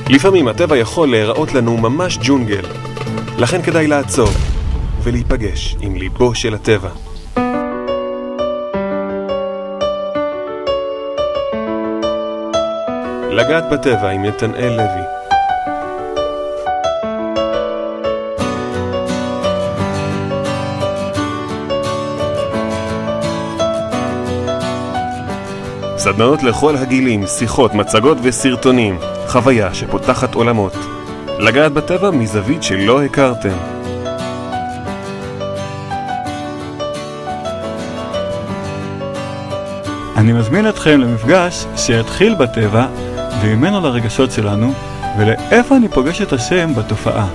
לפעמים הטבע יכול להיראות לנו ממש ג'ונגל, לכן כדאי לעצור ולהיפגש עם ליבו של הטבע. לגעת בטבע עם נתנאל לוי. סדנאות לכל הגילים, שיחות, מצגות וסרטונים, חוויה שפותחת עולמות. לגעת בטבע מזווית שלא הכרתם. אני מזמין אתכם למפגש שיתחיל בטבע וממנו לרגשות שלנו ולאיפה אני פוגש את השם בתופעה.